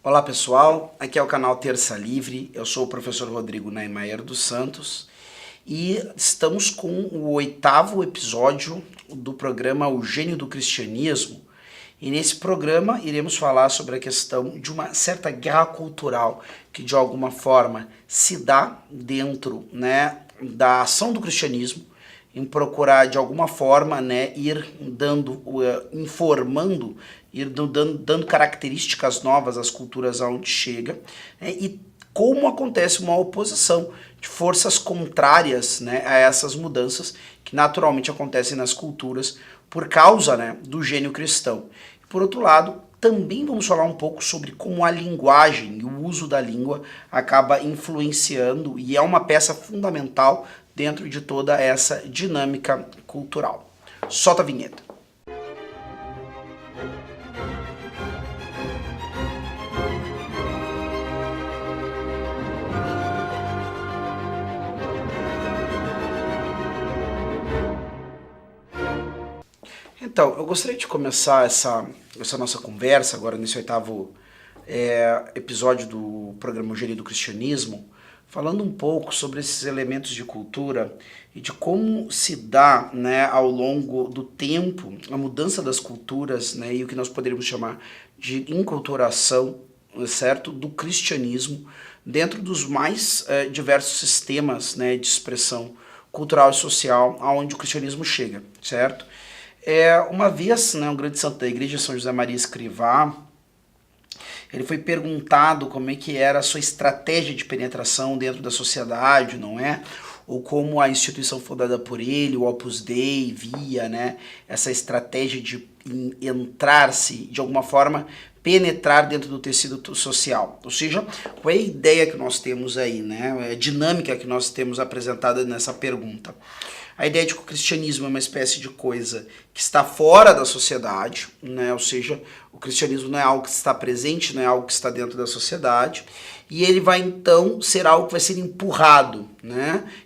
Olá pessoal, aqui é o canal Terça Livre, eu sou o professor Rodrigo Naimayer dos Santos e estamos com o 8º episódio do programa O Gênio do Cristianismo, e nesse programa iremos falar sobre a questão de uma certa guerra cultural que de alguma forma se dá dentro, da ação do cristianismo em procurar de alguma forma, ir dando, informando, ir dando características novas às culturas aonde chega, e como acontece uma oposição de forças contrárias, a essas mudanças que naturalmente acontecem nas culturas por causa, do gênio cristão. Por outro lado, também vamos falar um pouco sobre como a linguagem e o uso da língua acaba influenciando e é uma peça fundamental dentro de toda essa dinâmica cultural. Solta a vinheta. Então, eu gostaria de começar essa nossa conversa agora nesse 8º episódio do programa O Gênio do Cristianismo, falando um pouco sobre esses elementos de cultura e de como se dá, ao longo do tempo, a mudança das culturas, e o que nós poderíamos chamar de enculturação, certo, do cristianismo dentro dos mais diversos sistemas, de expressão cultural e social aonde o cristianismo chega, certo? Uma vez, um grande santo da igreja, São José Maria Escrivá, ele foi perguntado como é que era a sua estratégia de penetração dentro da sociedade, não é? Ou como a instituição fundada por ele, o Opus Dei, via, essa estratégia de entrar-se, de alguma forma, penetrar dentro do tecido social. Ou seja, qual é a ideia que nós temos aí, a dinâmica que nós temos apresentada nessa pergunta? A ideia de que o cristianismo é uma espécie de coisa que está fora da sociedade, ou seja, o cristianismo não é algo que está presente, não é algo que está dentro da sociedade, e ele vai então ser algo que vai ser empurrado,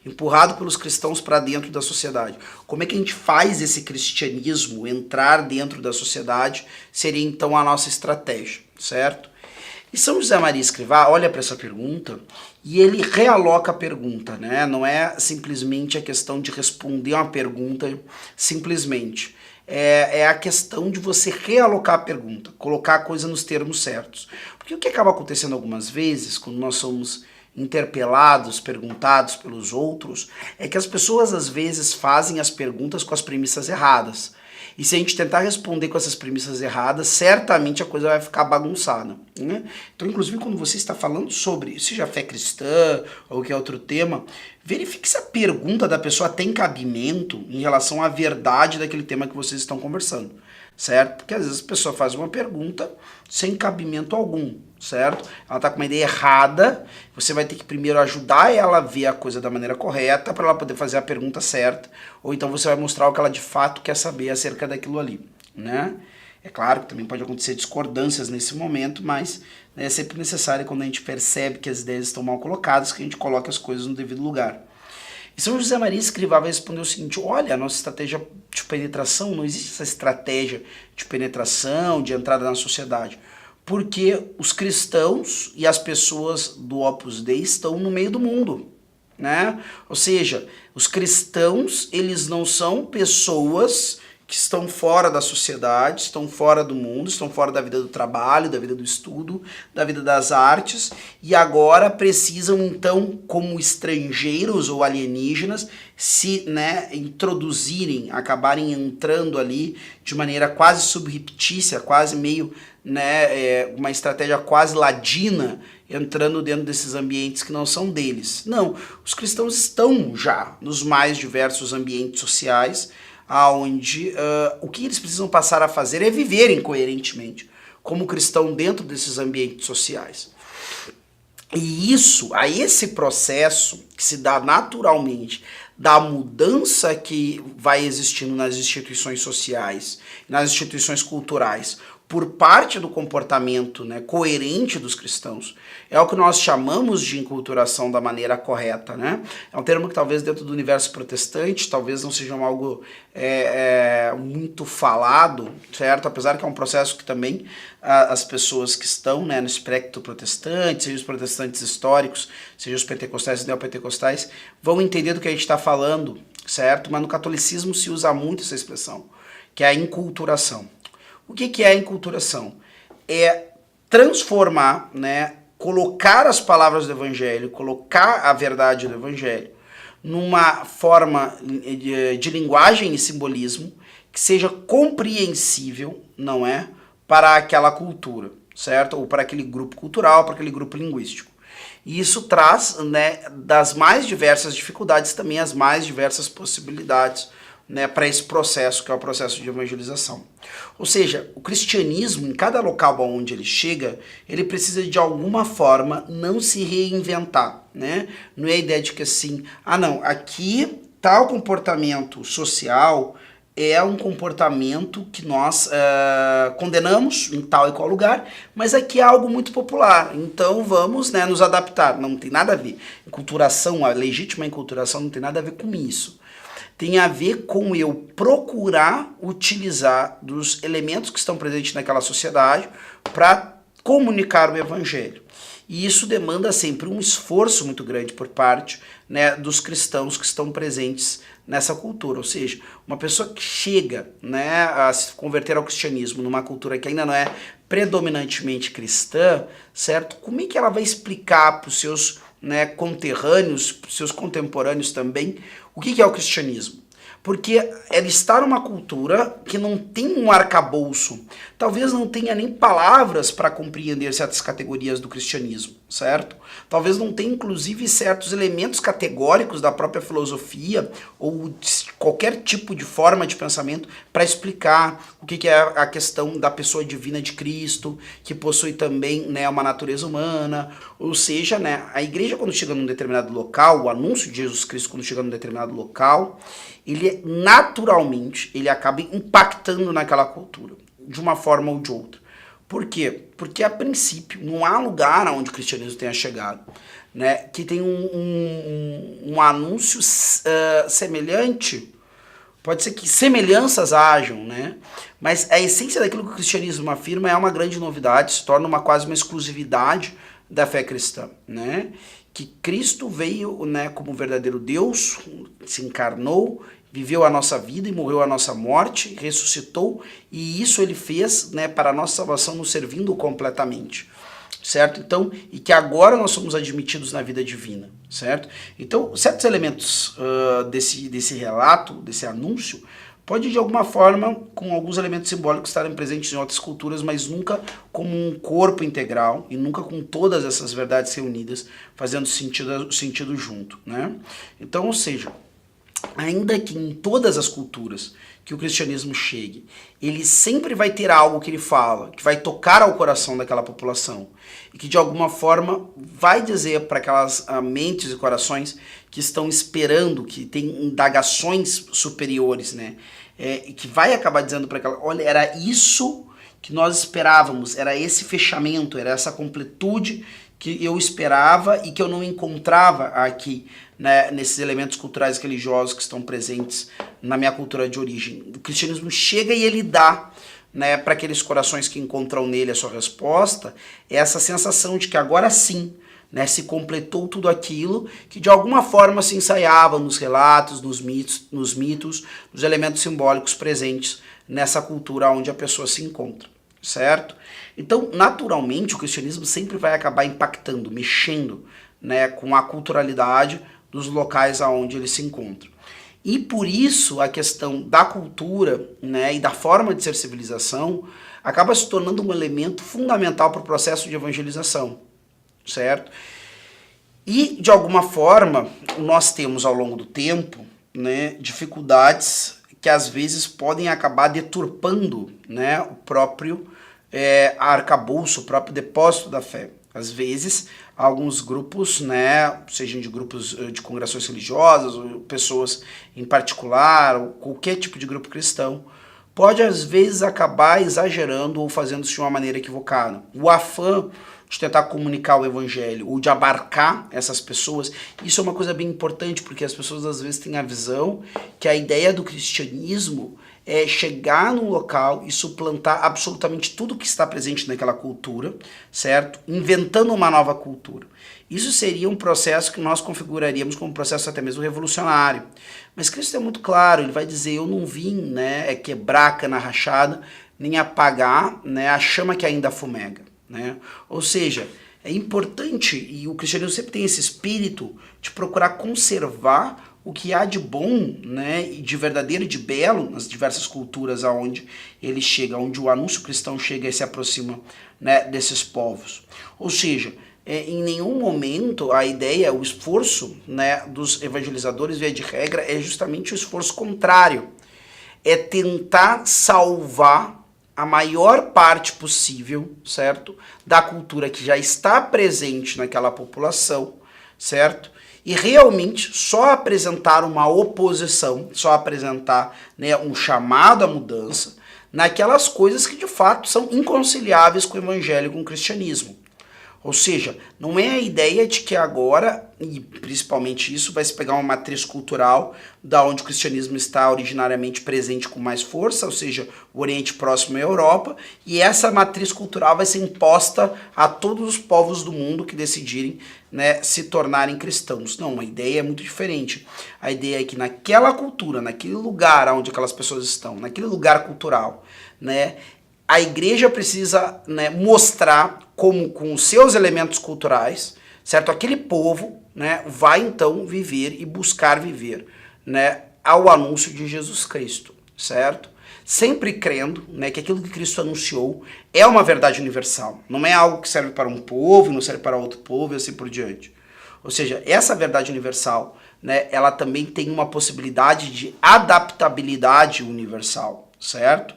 empurrado pelos cristãos para dentro da sociedade. Como é que a gente faz esse cristianismo entrar dentro da sociedade? Seria então a nossa estratégia, certo? E São José Maria Escrivá olha para essa pergunta e ele realoca a pergunta, Não é simplesmente a questão de responder uma pergunta simplesmente. É a questão de você realocar a pergunta, colocar a coisa nos termos certos. Porque o que acaba acontecendo algumas vezes, quando nós somos interpelados, perguntados pelos outros, é que as pessoas às vezes fazem as perguntas com as premissas erradas. E se a gente tentar responder com essas premissas erradas, certamente a coisa vai ficar bagunçada, Então, inclusive, quando você está falando sobre, seja fé cristã ou qualquer outro tema, verifique se a pergunta da pessoa tem cabimento em relação à verdade daquele tema que vocês estão conversando, certo? Porque às vezes a pessoa faz uma pergunta sem cabimento algum, certo? Ela está com uma ideia errada, você vai ter que primeiro ajudar ela a ver a coisa da maneira correta para ela poder fazer a pergunta certa, ou então você vai mostrar o que ela de fato quer saber acerca daquilo ali, É claro que também pode acontecer discordâncias nesse momento, mas é sempre necessário, quando a gente percebe que as ideias estão mal colocadas, que a gente coloque as coisas no devido lugar. E São José Maria Escrivá vai responder o seguinte: olha, a nossa estratégia de penetração, não existe essa estratégia de penetração, de entrada na sociedade, porque os cristãos e as pessoas do Opus Dei estão no meio do mundo, Ou seja, os cristãos, eles não são pessoas que estão fora da sociedade, estão fora do mundo, estão fora da vida do trabalho, da vida do estudo, da vida das artes, e agora precisam então, como estrangeiros ou alienígenas, se introduzirem, acabarem entrando ali de maneira quase subreptícia, quase meio, uma estratégia quase ladina, entrando dentro desses ambientes que não são deles. Não, os cristãos estão já nos mais diversos ambientes sociais, onde o que eles precisam passar a fazer é viverem coerentemente como cristão dentro desses ambientes sociais. E esse processo que se dá naturalmente da mudança que vai existindo nas instituições sociais, nas instituições culturais, por parte do comportamento, né, coerente dos cristãos. É o que nós chamamos de enculturação da maneira correta, né? É um termo que talvez dentro do universo protestante, talvez não seja algo muito falado, certo? Apesar que é um processo que também as pessoas que estão, né, no espectro protestante, seja os protestantes históricos, seja os pentecostais e neopentecostais, vão entender do que a gente está falando, certo? Mas no catolicismo se usa muito essa expressão, que é a enculturação. O que é a enculturação? É transformar, né, colocar as palavras do Evangelho, colocar a verdade do Evangelho numa forma de linguagem e simbolismo que seja compreensível, não é, para aquela cultura, certo? Ou para aquele grupo cultural, para aquele grupo linguístico. E isso traz, né, das mais diversas dificuldades também as mais diversas possibilidades, né, para esse processo que é o processo de evangelização. Ou seja, o cristianismo, em cada local onde ele chega, ele precisa de alguma forma não se reinventar, né? Não é a ideia de que assim, não, aqui tal comportamento social é um comportamento que nós condenamos em tal e qual lugar, mas aqui é algo muito popular, então vamos, né, nos adaptar. Não tem nada a ver. Enculturação, a legítima enculturação não tem nada a ver com isso. Tem a ver com eu procurar utilizar dos elementos que estão presentes naquela sociedade para comunicar o evangelho. E isso demanda sempre um esforço muito grande por parte, né, dos cristãos que estão presentes nessa cultura. Ou seja, uma pessoa que chega, né, a se converter ao cristianismo numa cultura que ainda não é predominantemente cristã, certo? Como é que ela vai explicar para os seus, né, conterrâneos, para os seus contemporâneos também, o que é o cristianismo? Porque ela está numa cultura que não tem um arcabouço, talvez não tenha nem palavras para compreender certas categorias do cristianismo, certo? Talvez não tenha, inclusive, certos elementos categóricos da própria filosofia ou de qualquer tipo de forma de pensamento para explicar o que é a questão da pessoa divina de Cristo, que possui também, né, uma natureza humana. Ou seja, né, a igreja, quando chega num determinado local, o anúncio de Jesus Cristo, quando chega num determinado local, ele naturalmente ele acaba impactando naquela cultura, de uma forma ou de outra. Por quê? Porque, a princípio, não há lugar onde o cristianismo tenha chegado, né, que tem um anúncio semelhante. Pode ser que semelhanças hajam, né? Mas a essência daquilo que o cristianismo afirma é uma grande novidade, se torna quase uma exclusividade da fé cristã, né? Que Cristo veio, né, como verdadeiro Deus, se encarnou, viveu a nossa vida e morreu a nossa morte, ressuscitou, e isso ele fez, né, para a nossa salvação, nos servindo completamente, certo? Então, e que agora nós somos admitidos na vida divina, certo? Então, certos elementos desse relato, desse anúncio, pode de alguma forma, com alguns elementos simbólicos, estarem presentes em outras culturas, mas nunca como um corpo integral e nunca com todas essas verdades reunidas, fazendo sentido junto, né? Então, ou seja, ainda que em todas as culturas que o cristianismo chegue, ele sempre vai ter algo que ele fala, que vai tocar ao coração daquela população e que de alguma forma vai dizer para aquelas mentes e corações que estão esperando, que têm indagações superiores, né? E que vai acabar dizendo para aquela, olha, era isso que nós esperávamos, era esse fechamento, era essa completude que eu esperava e que eu não encontrava aqui, né, nesses elementos culturais e religiosos que estão presentes na minha cultura de origem. O cristianismo chega e ele dá, né, para aqueles corações que encontram nele a sua resposta, essa sensação de que agora sim, né, se completou tudo aquilo que de alguma forma se ensaiava nos relatos, nos mitos, nos elementos simbólicos presentes nessa cultura onde a pessoa se encontra, certo? Então, naturalmente, o cristianismo sempre vai acabar impactando, mexendo, né, com a culturalidade dos locais aonde ele se encontra. E por isso a questão da cultura, né, e da forma de ser civilização acaba se tornando um elemento fundamental para o processo de evangelização, certo? E, de alguma forma, nós temos ao longo do tempo, né, dificuldades que às vezes podem acabar deturpando, né, o próprio arcabouço, o próprio depósito da fé. Às vezes, alguns grupos, né, sejam de grupos de congregações religiosas, ou pessoas em particular, ou qualquer tipo de grupo cristão, pode às vezes acabar exagerando ou fazendo-se de uma maneira equivocada. O afã de tentar comunicar o evangelho ou de abarcar essas pessoas, isso é uma coisa bem importante, porque as pessoas às vezes têm a visão que a ideia do cristianismo é chegar num local e suplantar absolutamente tudo que está presente naquela cultura, certo? Inventando uma nova cultura. Isso seria um processo que nós configuraríamos como um processo até mesmo revolucionário. Mas Cristo é muito claro, ele vai dizer, eu não vim, né, quebrar a cana rachada, nem apagar, né, a chama que ainda fumega. Né? Ou seja, é importante, e o cristianismo sempre tem esse espírito de procurar conservar o que há de bom, né, e de verdadeiro e de belo nas diversas culturas aonde ele chega, onde o anúncio cristão chega e se aproxima, né, desses povos. Ou seja, em nenhum momento a ideia, o esforço, né, dos evangelizadores, via de regra, é justamente o esforço contrário. É tentar salvar a maior parte possível, certo? Da cultura que já está presente naquela população, certo? E realmente só apresentar uma oposição, só apresentar, né, um chamado à mudança naquelas coisas que de fato são inconciliáveis com o evangelho e com o cristianismo. Ou seja, não é a ideia de que agora, e principalmente isso, vai se pegar uma matriz cultural da onde o cristianismo está originariamente presente com mais força, ou seja, o Oriente Próximo e a Europa, e essa matriz cultural vai ser imposta a todos os povos do mundo que decidirem, né, se tornarem cristãos. Não, a ideia é muito diferente. A ideia é que naquela cultura, naquele lugar onde aquelas pessoas estão, naquele lugar cultural, né, a igreja precisa, né, mostrar como com os seus elementos culturais, certo? Aquele povo, né, vai então viver e buscar viver, né, ao anúncio de Jesus Cristo, certo? Sempre crendo, né, que aquilo que Cristo anunciou é uma verdade universal. Não é algo que serve para um povo, não serve para outro povo e assim por diante. Ou seja, essa verdade universal, né, ela também tem uma possibilidade de adaptabilidade universal, certo?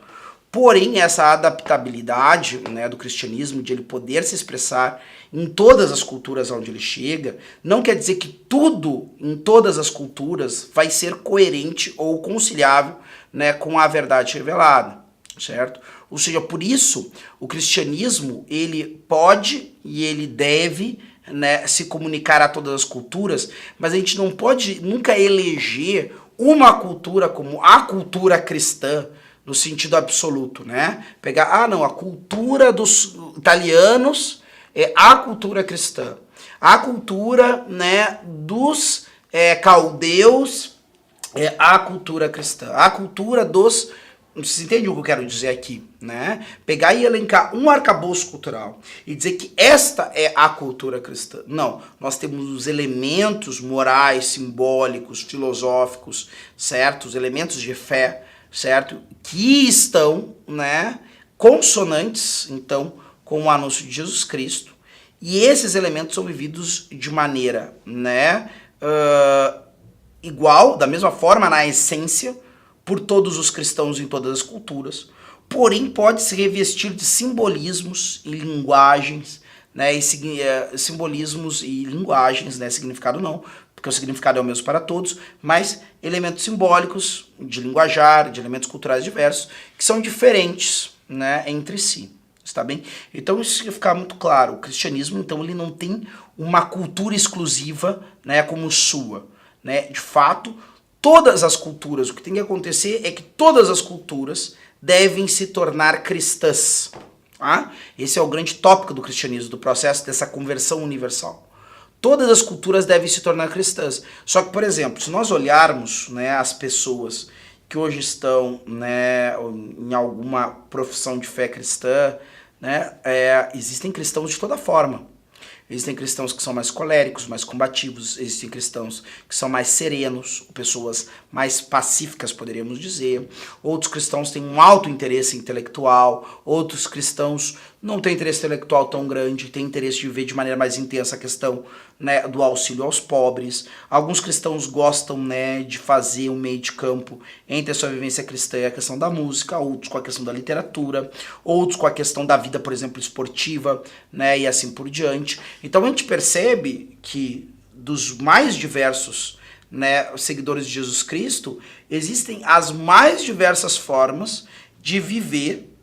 Porém, essa adaptabilidade, né, do cristianismo, de ele poder se expressar em todas as culturas onde ele chega, não quer dizer que tudo em todas as culturas vai ser coerente ou conciliável, né, com a verdade revelada, certo? Ou seja, por isso, o cristianismo, ele pode e ele deve, né, se comunicar a todas as culturas, mas a gente não pode nunca eleger uma cultura como a cultura cristã, no sentido absoluto, né? Pegar, não, a cultura dos italianos é a cultura cristã. A cultura, né, dos caldeus é a cultura cristã. A cultura dos... Vocês entendem o que eu quero dizer aqui, né? Pegar e elencar um arcabouço cultural e dizer que esta é a cultura cristã. Não, nós temos os elementos morais, simbólicos, filosóficos, certo? Os elementos de fé, certo? Que estão, né, consonantes, então, com o anúncio de Jesus Cristo. E esses elementos são vividos de maneira, né, igual, da mesma forma, na essência, por todos os cristãos em todas as culturas. Porém, pode se revestir de simbolismos e linguagens, né, simbolismos e linguagens, né, significado não, porque o significado é o mesmo para todos, mas elementos simbólicos, de linguajar, de elementos culturais diversos, que são diferentes, né, entre si, está bem? Então isso tem que ficar muito claro, o cristianismo, então, ele não tem uma cultura exclusiva, né, como sua, né, de fato, todas as culturas, o que tem que acontecer é que todas as culturas devem se tornar cristãs, tá? Esse é o grande tópico do cristianismo, do processo dessa conversão universal. Todas as culturas devem se tornar cristãs. Só que, por exemplo, se nós olharmos, né, as pessoas que hoje estão, né, em alguma profissão de fé cristã, né, existem cristãos de toda forma. Existem cristãos que são mais coléricos, mais combativos, existem cristãos que são mais serenos, pessoas mais pacíficas, poderíamos dizer. Outros cristãos têm um alto interesse intelectual, outros cristãos não têm interesse intelectual tão grande, têm interesse de viver de maneira mais intensa a questão, né, do auxílio aos pobres. Alguns cristãos gostam, né, de fazer um meio de campo entre a sua vivência cristã e a questão da música, outros com a questão da literatura, outros com a questão da vida, por exemplo, esportiva, né, e assim por diante. Então a gente percebe que dos mais diversos, né, seguidores de Jesus Cristo, existem as mais diversas formas de viver,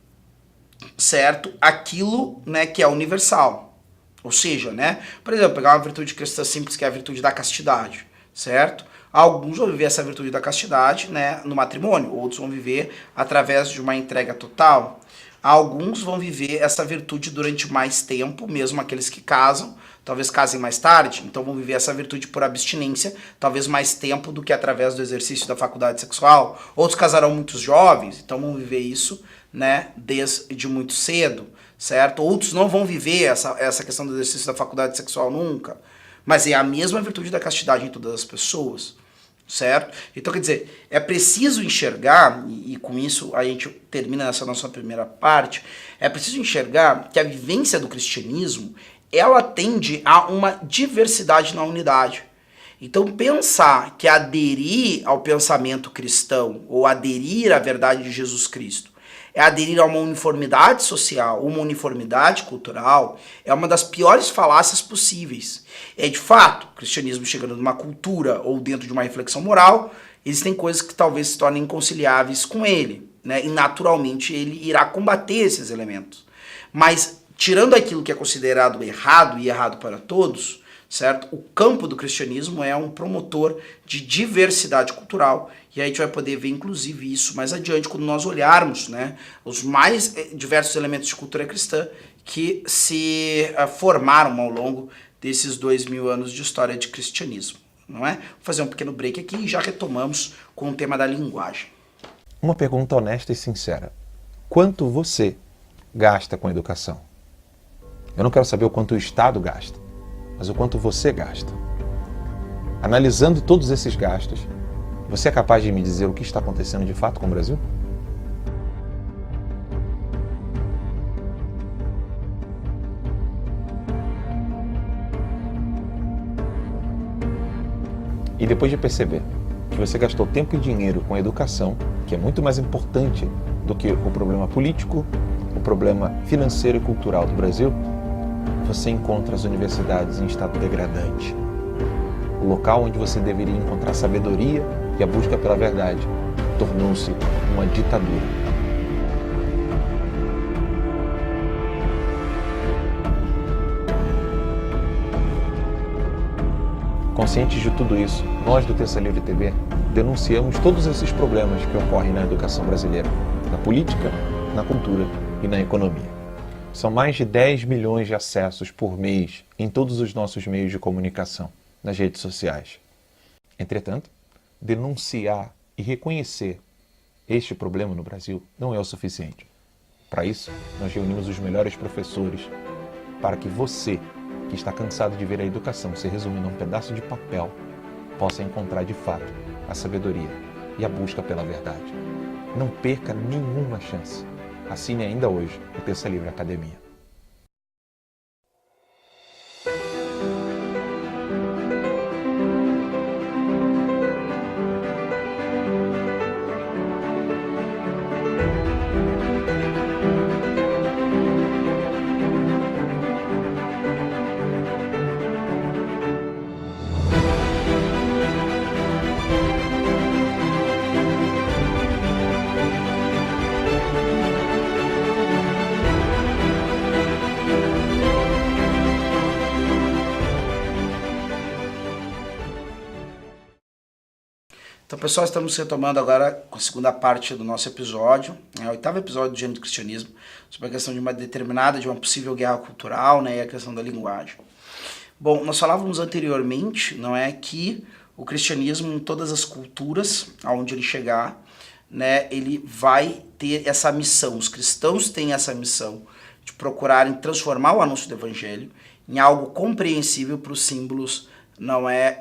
certo, aquilo, né, que é universal. Ou seja, né, por exemplo, pegar uma virtude cristã simples, que é a virtude da castidade, certo? Alguns vão viver essa virtude da castidade, né, no matrimônio, outros vão viver através de uma entrega total. Alguns vão viver essa virtude durante mais tempo, mesmo aqueles que casam, talvez casem mais tarde, então vão viver essa virtude por abstinência, talvez mais tempo do que através do exercício da faculdade sexual. Outros casarão muito jovens, então vão viver isso, né, desde muito cedo, certo? Outros não vão viver essa questão do exercício da faculdade sexual nunca, mas é a mesma virtude da castidade em todas as pessoas, certo? Então, quer dizer, é preciso enxergar, e com isso a gente termina essa nossa primeira parte, é preciso enxergar que a vivência do cristianismo, ela tende a uma diversidade na unidade. Então, pensar que aderir ao pensamento cristão, ou aderir à verdade de Jesus Cristo, é aderir a uma uniformidade social, uma uniformidade cultural, é uma das piores falácias possíveis. É de fato, o cristianismo chegando numa cultura ou dentro de uma reflexão moral, existem coisas que talvez se tornem inconciliáveis com ele, né? E naturalmente ele irá combater esses elementos. Mas, tirando aquilo que é considerado errado e errado para todos, certo? O campo do cristianismo é um promotor de diversidade cultural, e aí a gente vai poder ver inclusive isso mais adiante quando nós olharmos, né, os mais diversos elementos de cultura cristã que se formaram ao longo desses 2000 anos de história de cristianismo, não é? Vou fazer um pequeno break aqui e já retomamos com o tema da linguagem. Uma pergunta honesta e sincera: quanto você gasta com educação? Eu não quero saber o quanto o Estado gasta, mas o quanto você gasta. Analisando todos esses gastos, você é capaz de me dizer o que está acontecendo de fato com o Brasil? E depois de perceber que você gastou tempo e dinheiro com a educação, que é muito mais importante do que o problema político, o problema financeiro e cultural do Brasil, você encontra as universidades em estado degradante. O local onde você deveria encontrar sabedoria e a busca pela verdade tornou-se uma ditadura. Conscientes de tudo isso, nós do Terça Livre TV denunciamos todos esses problemas que ocorrem na educação brasileira, na política, na cultura e na economia. São mais de 10 milhões de acessos por mês em todos os nossos meios de comunicação, nas redes sociais. Entretanto, denunciar e reconhecer este problema no Brasil não é o suficiente. Para isso, nós reunimos os melhores professores para que você, que está cansado de ver a educação se resumir num pedaço de papel, possa encontrar de fato a sabedoria e a busca pela verdade. Não perca nenhuma chance. Assine ainda hoje o Terça Livre Academia. Então, pessoal, estamos retomando agora com a segunda parte do nosso episódio, o oitavo episódio do Gênero do Cristianismo, sobre a questão de uma possível guerra cultural, né, e a questão da linguagem. Bom, nós falávamos anteriormente, não é, que o cristianismo, em todas as culturas, aonde ele chegar, né, ele vai ter essa missão, os cristãos têm essa missão de procurarem transformar o anúncio do evangelho em algo compreensível para os símbolos, não é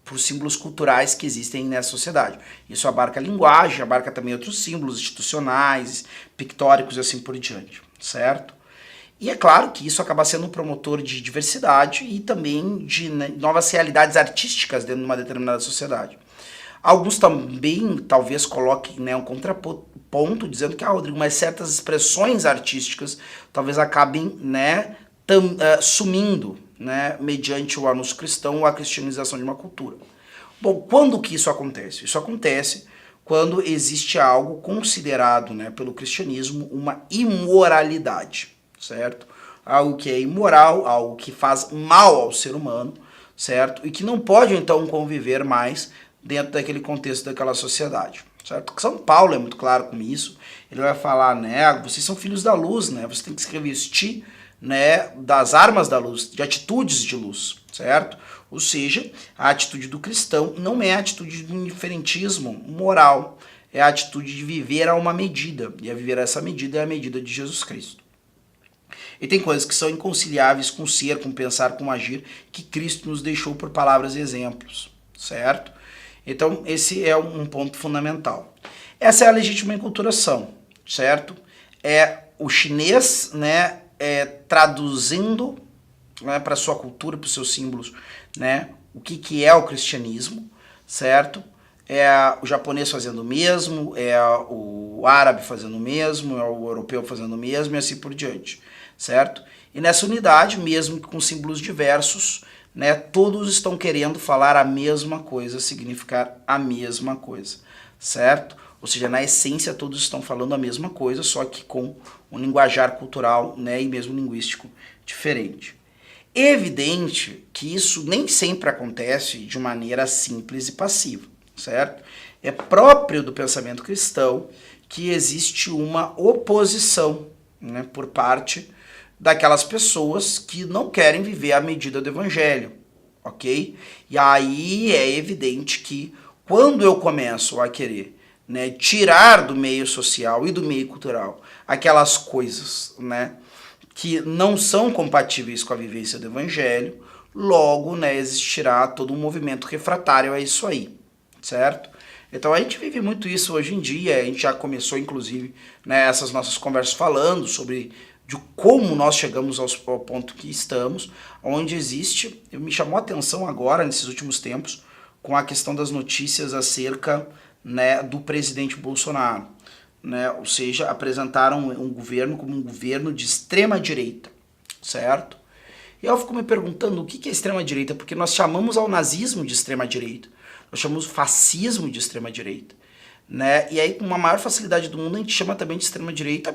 para os símbolos culturais que existem nessa sociedade. Isso abarca a linguagem, abarca também outros símbolos institucionais, pictóricos e assim por diante, certo? E é claro que isso acaba sendo um promotor de diversidade e também de novas realidades artísticas dentro de uma determinada sociedade. Alguns também talvez coloquem, né, um contraponto dizendo que, Rodrigo, mas certas expressões artísticas talvez acabem, né, sumindo, né, mediante o anúncio cristão ou a cristianização de uma cultura. Bom, quando que isso acontece? Isso acontece quando existe algo considerado, né, pelo cristianismo uma imoralidade, certo? Algo que é imoral, algo que faz mal ao ser humano, certo? E que não pode então conviver mais dentro daquele contexto daquela sociedade, certo? São Paulo é muito claro com isso. Ele vai falar, né, vocês são filhos da luz, né? Você tem que se revestir, né, das armas da luz, de atitudes de luz, certo? Ou seja, a atitude do cristão não é a atitude do indiferentismo moral, é a atitude de viver a uma medida, e a viver essa medida é a medida de Jesus Cristo. E tem coisas que são inconciliáveis com o ser, com o pensar, com o agir, que Cristo nos deixou por palavras e exemplos, certo? Então, esse é um ponto fundamental. Essa é a legítima enculturação, certo? É o chinês, né, traduzindo, né, para a sua cultura, para os seus símbolos, né, o que é o cristianismo, certo? É o japonês fazendo o mesmo, é o árabe fazendo o mesmo, é o europeu fazendo o mesmo e assim por diante, certo? E nessa unidade, mesmo com símbolos diversos, né, todos estão querendo falar a mesma coisa, significar a mesma coisa, certo? Ou seja, na essência todos estão falando a mesma coisa, só que com um linguajar cultural, né, e mesmo linguístico diferente. É evidente que isso nem sempre acontece de maneira simples e passiva, certo? É próprio do pensamento cristão que existe uma oposição, né, por parte daquelas pessoas que não querem viver a medida do evangelho, ok? E aí é evidente que quando eu começo a querer, né, tirar do meio social e do meio cultural aquelas coisas, né, que não são compatíveis com a vivência do evangelho, logo, né, existirá todo um movimento refratário a isso aí, certo? Então a gente vive muito isso hoje em dia, a gente já começou inclusive, né, essas nossas conversas falando sobre de como nós chegamos ao ponto que estamos, onde existe, me chamou a atenção agora, nesses últimos tempos, com a questão das notícias acerca, né, do presidente Bolsonaro, né? Ou seja, apresentaram um governo como um governo de extrema direita, certo? E eu fico me perguntando o que é extrema direita, porque nós chamamos ao nazismo de extrema direita, nós chamamos fascismo de extrema direita, né? E aí com uma maior facilidade do mundo a gente chama também de extrema direita,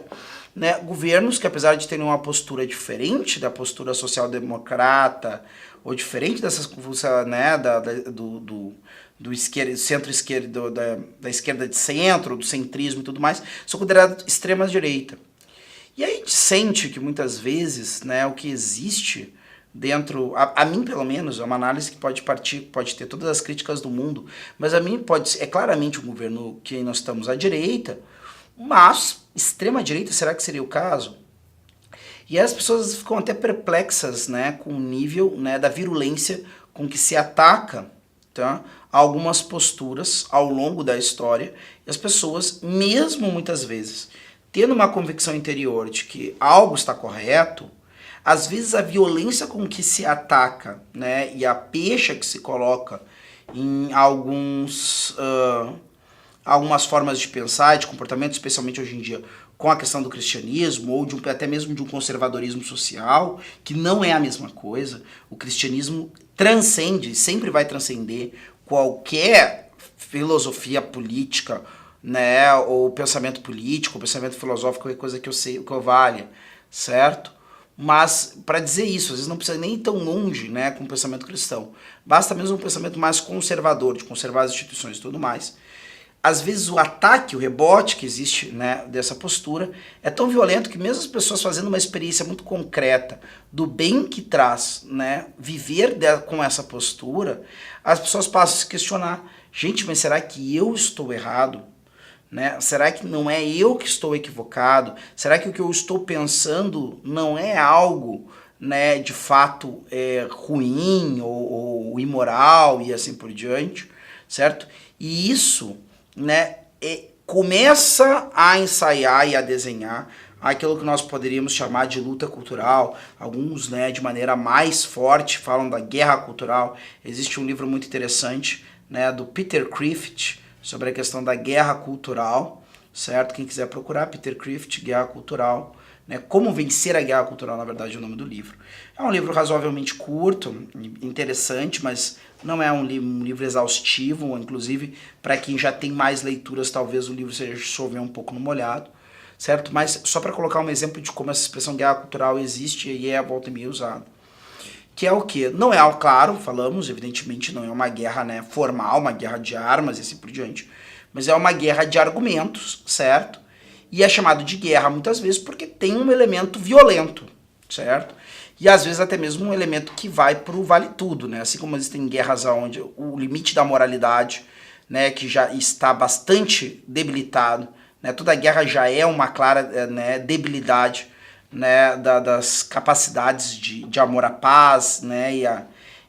né, governos que apesar de terem uma postura diferente da postura social-democrata ou diferente dessas, né, do centro-esquerda, da esquerda de centro, do centrismo e tudo mais, são considerados extrema-direita. E aí a gente sente que muitas vezes, né, o que existe dentro, a mim pelo menos, é uma análise que pode partir, pode ter todas as críticas do mundo, mas a mim é claramente um governo que nós estamos à direita, mas extrema-direita, será que seria o caso? E as pessoas ficam até perplexas, né, com o nível, né, da virulência com que se ataca, tá, algumas posturas ao longo da história, e as pessoas, mesmo muitas vezes, tendo uma convicção interior de que algo está correto, às vezes a violência com que se ataca, né, e a pecha que se coloca em algumas formas de pensar e de comportamento, especialmente hoje em dia, com a questão do cristianismo, ou até mesmo de um conservadorismo social, que não é a mesma coisa. O cristianismo transcende, sempre vai transcender qualquer filosofia política, né, ou pensamento político, ou pensamento filosófico, qualquer coisa que eu valha, certo? Mas, para dizer isso, às vezes não precisa nem ir tão longe, né, com o pensamento cristão. Basta mesmo um pensamento mais conservador, de conservar as instituições e tudo mais. Às vezes o ataque, o rebote que existe, né, dessa postura é tão violento que mesmo as pessoas fazendo uma experiência muito concreta do bem que traz, né, viver com essa postura, as pessoas passam a se questionar, gente, mas será que eu estou errado? Né? Será que não é eu que estou equivocado? Será que o que eu estou pensando não é algo, né, de fato ruim ou imoral e assim por diante, certo? E isso, né, começa a ensaiar e a desenhar aquilo que nós poderíamos chamar de luta cultural. Alguns, né, de maneira mais forte falam da guerra cultural. Existe um livro muito interessante, né, do Peter Crift, sobre a questão da guerra cultural, certo? Quem quiser procurar, Peter Crift, guerra cultural, né? Como Vencer a Guerra Cultural, na verdade, é o nome do livro. É um livro razoavelmente curto, interessante, mas não é um livro exaustivo, inclusive para quem já tem mais leituras, talvez o livro seja chover um pouco no molhado, certo? Mas só para colocar um exemplo de como essa expressão guerra cultural existe e é a volta e meia usada. Que é o quê? Não é, claro, falamos, evidentemente, não é uma guerra, né, formal, uma guerra de armas e assim por diante, mas é uma guerra de argumentos, certo? E é chamado de guerra muitas vezes porque tem um elemento violento, certo? E às vezes até mesmo um elemento que vai pro vale tudo, né? Assim como existem guerras onde o limite da moralidade, né, que já está bastante debilitado, né? Toda guerra já é uma clara, né, debilidade, né, das capacidades de amor à paz, né,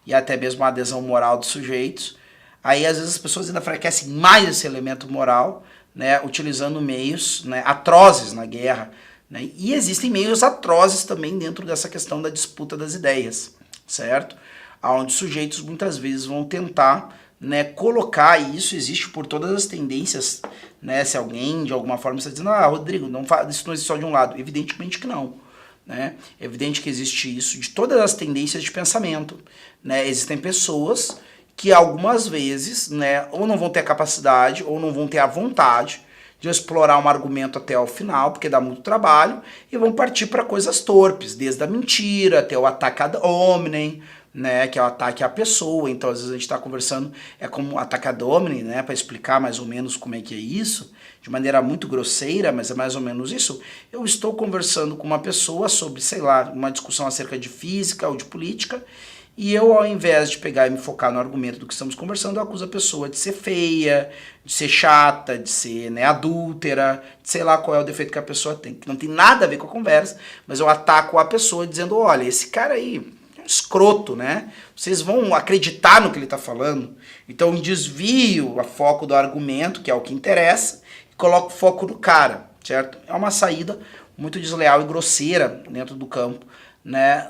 e até mesmo a adesão moral dos sujeitos. Aí às vezes as pessoas ainda enfraquecem mais esse elemento moral, né, utilizando meios, né, atrozes na guerra, né, e existem meios atrozes também dentro dessa questão da disputa das ideias, certo? Onde sujeitos muitas vezes vão tentar, né, colocar, e isso existe por todas as tendências, né, se alguém de alguma forma está dizendo, Rodrigo, isso não existe só de um lado, evidentemente que não, né, é evidente que existe isso de todas as tendências de pensamento, né, existem pessoas que algumas vezes, né, ou não vão ter a capacidade, ou não vão ter a vontade de explorar um argumento até o final, porque dá muito trabalho, e vão partir para coisas torpes, desde a mentira até o ataque ad hominem, né, que é o ataque à pessoa. Então às vezes a gente está conversando, é como ataque ad hominem, né, para explicar mais ou menos como é que é isso, de maneira muito grosseira, mas é mais ou menos isso. Eu estou conversando com uma pessoa sobre, sei lá, uma discussão acerca de física ou de política, e eu, ao invés de pegar e me focar no argumento do que estamos conversando, eu acuso a pessoa de ser feia, de ser chata, de ser, né, adúltera, de sei lá qual é o defeito que a pessoa tem, que não tem nada a ver com a conversa, mas eu ataco a pessoa dizendo, olha, esse cara aí é um escroto, né? Vocês vão acreditar no que ele está falando? Então eu desvio a foco do argumento, que é o que interessa, e coloco o foco no cara, certo? É uma saída muito desleal e grosseira dentro do campo, né,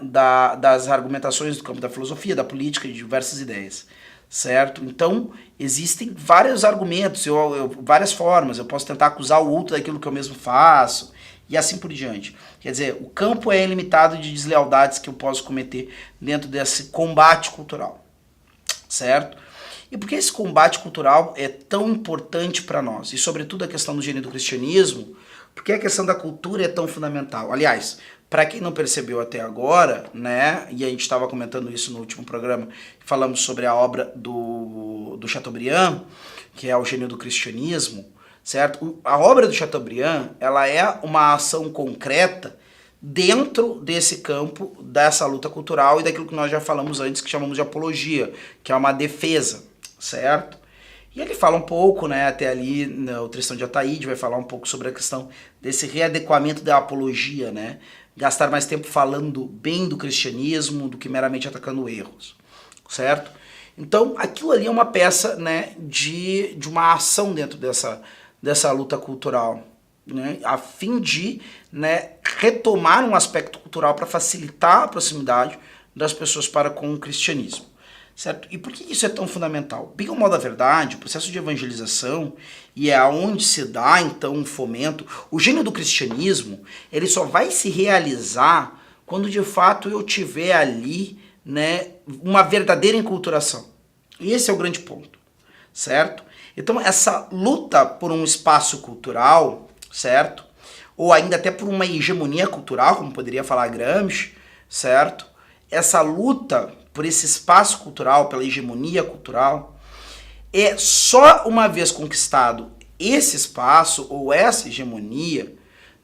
das argumentações do campo da filosofia, da política e de diversas ideias, certo? Então, existem vários argumentos, várias formas, eu posso tentar acusar o outro daquilo que eu mesmo faço, e assim por diante. Quer dizer, o campo é ilimitado de deslealdades que eu posso cometer dentro desse combate cultural, certo? E por que esse combate cultural é tão importante para nós? E sobretudo a questão do gênero do cristianismo, porque a questão da cultura é tão fundamental. Aliás, para quem não percebeu até agora, né, e a gente estava comentando isso no último programa, falamos sobre a obra do Chateaubriand, que é o Gênio do Cristianismo, certo? A obra do Chateaubriand, ela é uma ação concreta dentro desse campo, dessa luta cultural e daquilo que nós já falamos antes, que chamamos de apologia, que é uma defesa, certo? E ele fala um pouco, né, até ali, o Tristão de Ataíde vai falar um pouco sobre a questão desse readequamento da apologia, né? Gastar mais tempo falando bem do cristianismo do que meramente atacando erros, certo? Então, aquilo ali é uma peça, né, de uma ação dentro dessa luta cultural, né, a fim de, né, retomar um aspecto cultural para facilitar a proximidade das pessoas para com o cristianismo. Certo? E por que isso é tão fundamental? Bem ao modo da verdade, o processo de evangelização, e é aonde se dá então um fomento, o gênio do cristianismo, ele só vai se realizar quando de fato eu tiver ali, né, uma verdadeira enculturação. E esse é o grande ponto, certo? Então essa luta por um espaço cultural, certo? Ou ainda até por uma hegemonia cultural, como poderia falar Gramsci, certo? Essa luta por esse espaço cultural, pela hegemonia cultural, é só uma vez conquistado esse espaço ou essa hegemonia,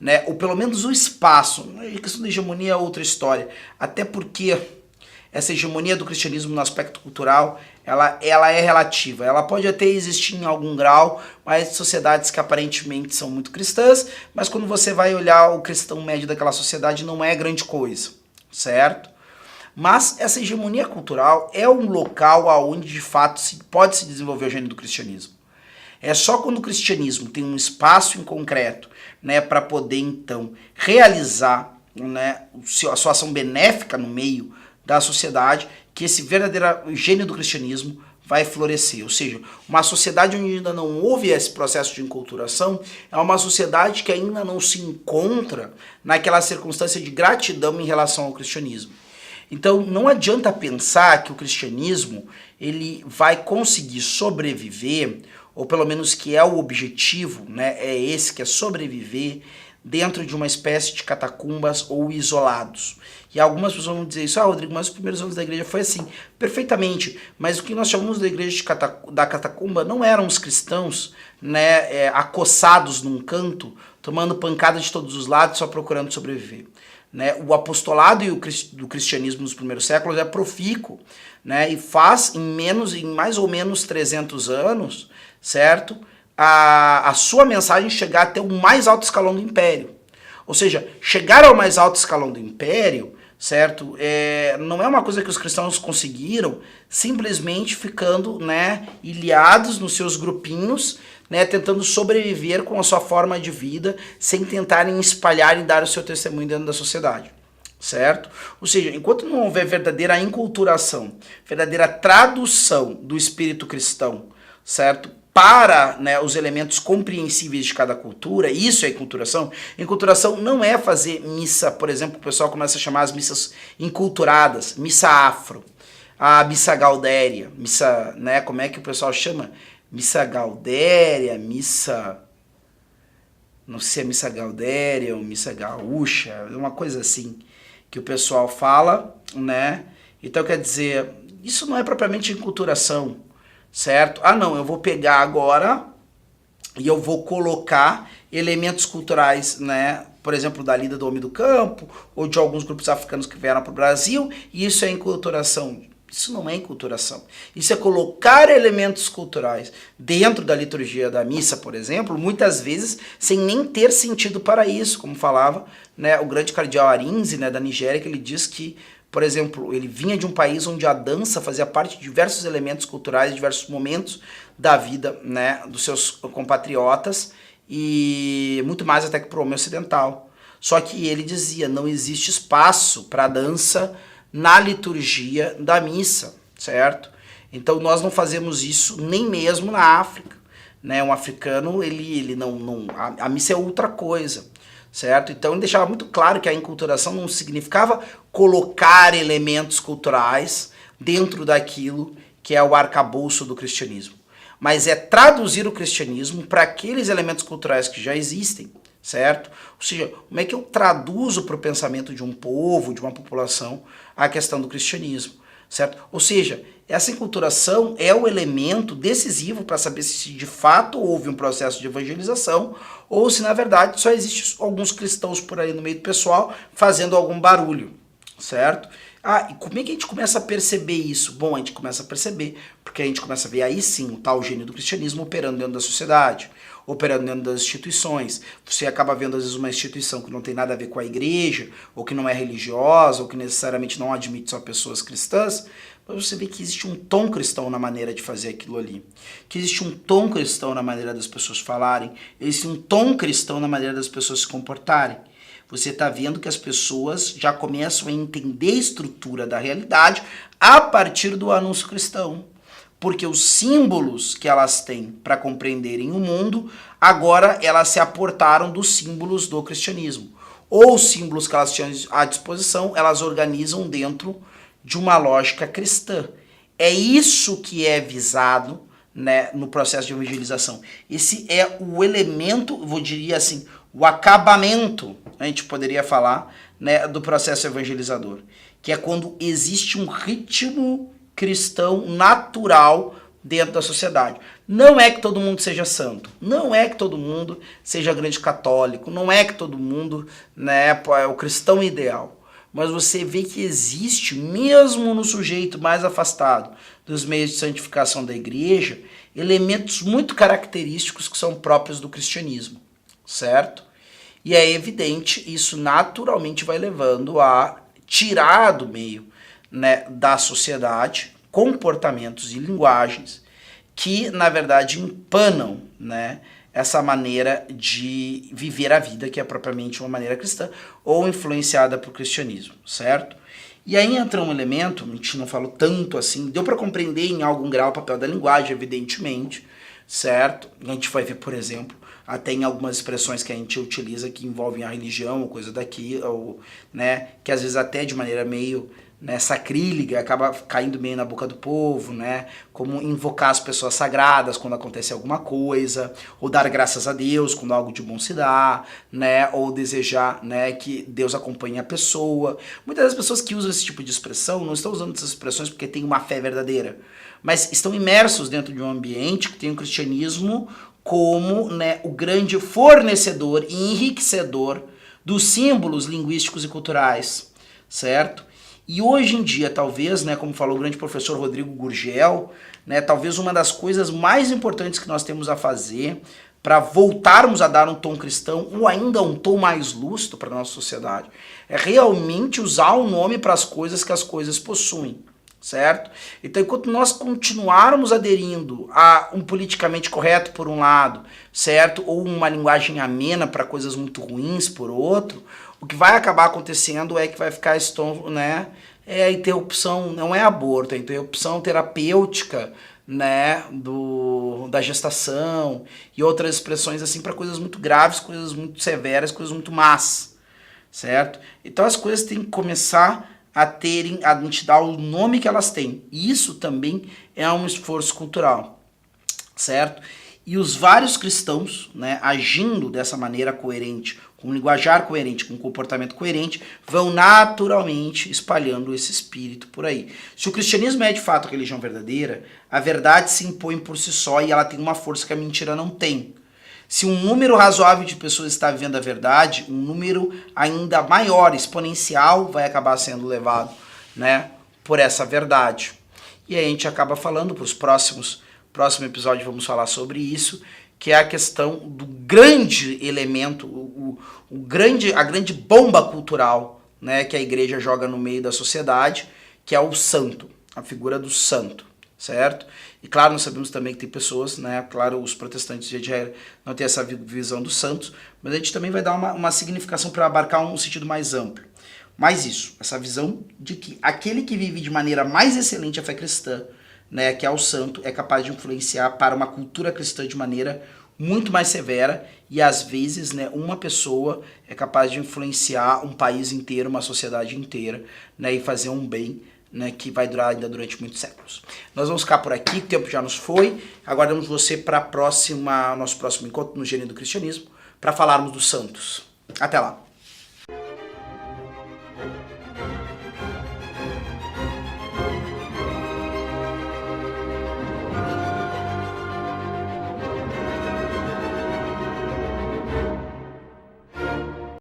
né, ou pelo menos o espaço, a questão da hegemonia é outra história, até porque essa hegemonia do cristianismo no aspecto cultural, ela é relativa, ela pode até existir em algum grau, mas sociedades que aparentemente são muito cristãs, mas quando você vai olhar o cristão médio daquela sociedade não é grande coisa, certo? Mas essa hegemonia cultural é um local onde de fato pode se desenvolver o gênero do cristianismo. É só quando o cristianismo tem um espaço em concreto, né, para poder então realizar, né, a sua ação benéfica no meio da sociedade, que esse verdadeiro gênio do cristianismo vai florescer. Ou seja, uma sociedade onde ainda não houve esse processo de enculturação é uma sociedade que ainda não se encontra naquela circunstância de gratidão em relação ao cristianismo. Então não adianta pensar que o cristianismo ele vai conseguir sobreviver, ou pelo menos que é o objetivo, né, é esse que é sobreviver dentro de uma espécie de catacumbas ou isolados. E algumas pessoas vão dizer isso, Rodrigo, mas os primeiros anos da igreja foi assim. Perfeitamente, mas o que nós chamamos da igreja da catacumba não eram os cristãos, né, acossados num canto, tomando pancada de todos os lados, só procurando sobreviver. Né? O apostolado do cristianismo nos primeiros séculos é profícuo, né, e faz em mais ou menos 300 anos, certo? A sua mensagem chegar até o mais alto escalão do império. Ou seja, chegar ao mais alto escalão do império, certo? Não é uma coisa que os cristãos conseguiram simplesmente ficando, né, ilhados nos seus grupinhos, né, tentando sobreviver com a sua forma de vida, sem tentarem espalhar e dar o seu testemunho dentro da sociedade. Certo? Ou seja, enquanto não houver verdadeira enculturação, verdadeira tradução do espírito cristão, certo? Para, né, os elementos compreensíveis de cada cultura, isso é enculturação. Enculturação não é fazer missa, por exemplo, o pessoal começa a chamar as missas enculturadas, missa afro, a missa gaudéria, missa, né, como é que o pessoal chama? Missa gaudéria, missa, não sei se é missa gaudéria ou missa gaúcha, uma coisa assim, que o pessoal fala, né? Então quer dizer, isso não é propriamente enculturação, certo? Ah não, eu vou pegar agora e eu vou colocar elementos culturais, né? Por exemplo, da lida do homem do campo, ou de alguns grupos africanos que vieram para o Brasil, e isso é enculturação. Isso não é enculturação. Isso é colocar elementos culturais dentro da liturgia da missa, por exemplo, muitas vezes sem nem ter sentido para isso, como falava, né, o grande cardeal Arinze, né, da Nigéria, que ele diz que, por exemplo, ele vinha de um país onde a dança fazia parte de diversos elementos culturais, diversos momentos da vida, né, dos seus compatriotas, e muito mais até que para o homem ocidental. Só que ele dizia, não existe espaço para dança na liturgia da missa, certo? Então nós não fazemos isso nem mesmo na África, né? Um africano, ele não a missa é outra coisa, certo? Então ele deixava muito claro que a enculturação não significava colocar elementos culturais dentro daquilo que é o arcabouço do cristianismo, mas é traduzir o cristianismo para aqueles elementos culturais que já existem, certo? Ou seja, como é que eu traduzo para o pensamento de um povo, de uma população, a questão do cristianismo, certo? Ou seja, essa enculturação é o elemento decisivo para saber se de fato houve um processo de evangelização ou se na verdade só existem alguns cristãos por aí no meio do pessoal fazendo algum barulho, certo? Ah, e como é que a gente começa a perceber isso? Bom, a gente começa a perceber porque a gente começa a ver aí sim o tal gênio do cristianismo operando dentro da sociedade, operando dentro das instituições. Você acaba vendo às vezes uma instituição que não tem nada a ver com a igreja, ou que não é religiosa, ou que necessariamente não admite só pessoas cristãs, mas você vê que existe um tom cristão na maneira de fazer aquilo ali. Que existe um tom cristão na maneira das pessoas falarem, existe um tom cristão na maneira das pessoas se comportarem. Você está vendo que as pessoas já começam a entender a estrutura da realidade a partir do anúncio cristão. Porque os símbolos que elas têm para compreenderem o mundo, agora elas se aportaram dos símbolos do cristianismo. Ou os símbolos que elas tinham à disposição, elas organizam dentro de uma lógica cristã. É isso que é visado, né, no processo de evangelização. Esse é o elemento, eu diria assim, o acabamento, a gente poderia falar, né, do processo evangelizador. Que é quando existe um ritmo cristão natural dentro da sociedade. Não é que todo mundo seja santo, não é que todo mundo seja grande católico, não é que todo mundo, né, é o cristão ideal, mas você vê que existe, mesmo no sujeito mais afastado dos meios de santificação da igreja, elementos muito característicos que são próprios do cristianismo, certo? E é evidente, isso naturalmente vai levando a tirar do meio, né, da sociedade comportamentos e linguagens que, na verdade, empanam, né, essa maneira de viver a vida, que é propriamente uma maneira cristã ou influenciada pelo cristianismo, certo? E aí entra um elemento, a gente não falou tanto assim, deu para compreender em algum grau o papel da linguagem, evidentemente, certo? A gente vai ver, por exemplo, até em algumas expressões que a gente utiliza que envolvem a religião ou coisa daqui, ou, né, que às vezes até de maneira meio, né, sacrílega, acaba caindo meio na boca do povo, né, como invocar as pessoas sagradas quando acontece alguma coisa, ou dar graças a Deus quando algo de bom se dá, né, ou desejar, né, que Deus acompanhe a pessoa. Muitas das pessoas que usam esse tipo de expressão não estão usando essas expressões porque têm uma fé verdadeira, mas estão imersos dentro de um ambiente que tem o cristianismo como, né, o grande fornecedor e enriquecedor dos símbolos linguísticos e culturais, certo? E hoje em dia, talvez, né, como falou o grande professor Rodrigo Gurgel, né, talvez uma das coisas mais importantes que nós temos a fazer para voltarmos a dar um tom cristão, ou ainda um tom mais lúcido para a nossa sociedade, é realmente usar o nome para as coisas que as coisas possuem. Certo? Então, enquanto nós continuarmos aderindo a um politicamente correto por um lado, certo? Ou uma linguagem amena para coisas muito ruins por outro, o que vai acabar acontecendo é que vai ficar esse tom, né? É a interrupção, não é aborto, é a interrupção terapêutica, né, da gestação e outras expressões assim para coisas muito graves, coisas muito severas, coisas muito más, certo? Então as coisas têm que começar a gente dar o nome que elas têm. E isso também é um esforço cultural, certo? E os vários cristãos, né, agindo dessa maneira coerente, com um linguajar coerente, com um comportamento coerente, vão naturalmente espalhando esse espírito por aí. Se o cristianismo é de fato a religião verdadeira, a verdade se impõe por si só e ela tem uma força que a mentira não tem. Se um número razoável de pessoas está vivendo a verdade, um número ainda maior, exponencial, vai acabar sendo levado, né, por essa verdade. E aí a gente acaba falando para os próximo episódio, vamos falar sobre isso, que é a questão do grande elemento, a grande bomba cultural, né, que a igreja joga no meio da sociedade, que é o santo, a figura do santo. Certo? E claro, nós sabemos também que tem pessoas, né? Claro, os protestantes já não têm essa visão dos santos, mas a gente também vai dar uma significação para abarcar um sentido mais amplo. Mas isso, essa visão de que aquele que vive de maneira mais excelente a fé cristã, né, que é o santo, é capaz de influenciar para uma cultura cristã de maneira muito mais severa e às vezes, né, uma pessoa é capaz de influenciar um país inteiro, uma sociedade inteira, né, e fazer um bem, né, que vai durar ainda durante muitos séculos. Nós vamos ficar por aqui, o tempo já nos foi. Aguardamos você para nosso próximo encontro no Gênio do Cristianismo, para falarmos dos santos. Até lá!